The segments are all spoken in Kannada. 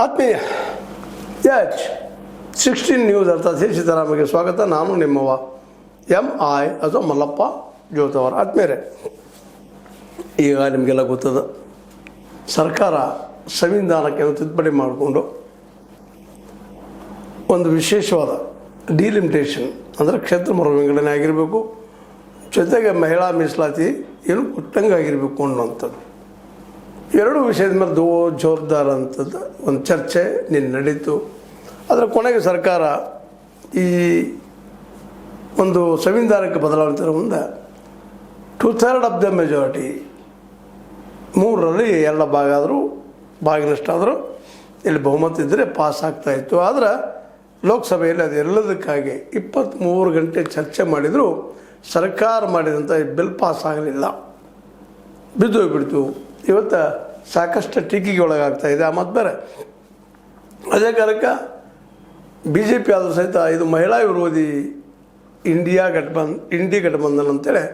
ಆತ್ಮೀಯ ಎಚ್ 16 ನ್ಯೂಸ್ ಅರ್ಥಾತ್ ಸೀತಾರಾಮಗೆ ಸ್ವಾಗತ. ನಾನು ನಿಮ್ಮವ MI ಅಥವಾ ಮಲ್ಲಪ್ಪ ಜೋತವರ. ಆತ್ಮೀಯರೇ, ಈಗ ನಿಮಗೆಲ್ಲ ಗೊತ್ತದ, ಸರ್ಕಾರ ಸಂವಿಧಾನಕ್ಕೆ ತಿದ್ದುಪಡಿ ಮಾಡಿಕೊಂಡು ಒಂದು ವಿಶೇಷವಾದ ಡಿಲಿಮಿಟೇಷನ್ ಅಂದರೆ ಕ್ಷೇತ್ರ ಮರು ವಿಂಗಡಣೆ ಆಗಿರಬೇಕು, ಜೊತೆಗೆ ಮಹಿಳಾ ಮೀಸಲಾತಿ ಏನು ಕೊಟ್ಟಂಗೆ ಆಗಿರಬೇಕು ಅನ್ನುವಂಥದ್ದು ಎರಡೂ ವಿಷಯದ ಮೇಲೆ ಜೋರ್ದಾರ ಅಂಥದ್ದು ಒಂದು ಚರ್ಚೆ ನಿನ್ನೆ ನಡೀತು. ಅದರ ಕೊನೆಗೆ ಸರ್ಕಾರ ಈ ಒಂದು ಸಂವಿಧಾನಕ್ಕೆ ಬದಲಾವಣೆ ಮುಂದೆ 2/3 ಆಫ್ ದ ಮೆಜಾರಿಟಿ 3ರಲ್ಲಿ 2 ಭಾಗ ಆದರೂ ಭಾಗಿನಷ್ಟಾದರೂ ಇಲ್ಲಿ ಬಹುಮತ ಇದ್ದರೆ ಪಾಸ್ ಆಗ್ತಾಯಿತ್ತು. ಆದರೆ ಲೋಕಸಭೆಯಲ್ಲಿ ಅದು ಎಲ್ಲದಕ್ಕಾಗಿ 23 ಗಂಟೆ ಚರ್ಚೆ ಮಾಡಿದರೂ ಸರ್ಕಾರ ಮಾಡಿದಂಥ ಈ ಬಿಲ್ ಪಾಸ್ ಆಗಲಿಲ್ಲ, ಬಿದ್ದೋಗ್ಬಿಡ್ತು. ಇವತ್ತು ಸಾಕಷ್ಟು ಟೀಕೆಗೆ ಒಳಗಾಗ್ತಾಯಿದೆ. ಮತ್ತು ಬೇರೆ ಅದೇ ಕಾರಣಕ್ಕೆ BJP ಆದರೂ ಸಹಿತ ಇದು ಮಹಿಳಾ ವಿರೋಧಿ ಇಂಡಿಯಾ ಗಠಬಂಧನ್ ಅಂತೇಳಿ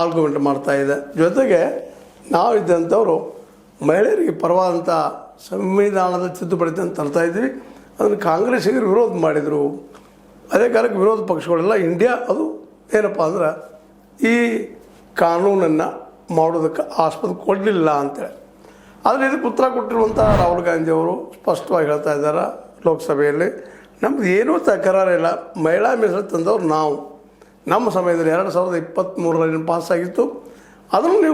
ಆರ್ಗ್ಯುಮೆಂಟ್ ಮಾಡ್ತಾಯಿದೆ. ಜೊತೆಗೆ ನಾವು ಇದ್ದಂಥವರು ಮಹಿಳೆಯರಿಗೆ ಪರವಾದಂಥ ಸಂವಿಧಾನದ ತಿದ್ದುಪಡಿ ಅಂತ ತರ್ತಾಯಿದ್ವಿ. ಅದನ್ನು ಕಾಂಗ್ರೆಸ್ಸಿಗೆ ವಿರೋಧ ಮಾಡಿದರು. ಅದೇ ಕಾರಣಕ್ಕೆ ವಿರೋಧ ಪಕ್ಷಗಳೆಲ್ಲ ಇಂಡಿಯಾ ಅದು ಏನಪ್ಪ ಅಂದ್ರೆ ಈ ಕಾನೂನನ್ನು ಮಾಡೋದಕ್ಕೆ ಆಸ್ಪದ ಕೊಡಲಿಲ್ಲ ಅಂತೇಳಿ. ಆದರೆ ಇದಕ್ಕೆ ಉತ್ತರ ಕೊಟ್ಟಿರುವಂಥ ರಾಹುಲ್ ಗಾಂಧಿಯವರು ಸ್ಪಷ್ಟವಾಗಿ ಹೇಳ್ತಾ ಇದ್ದಾರೆ ಲೋಕಸಭೆಯಲ್ಲಿ, ನಮ್ಮದು ಏನೂ ತಕರಾರಿಲ್ಲ, ಮಹಿಳಾ ಮೀಸಲಾತಿ ತಂದವರು ನಾವು, ನಮ್ಮ ಸಮಯದಲ್ಲಿ 2023ರಲ್ಲಿ ಪಾಸಾಗಿತ್ತು, ಅದನ್ನು ನೀವು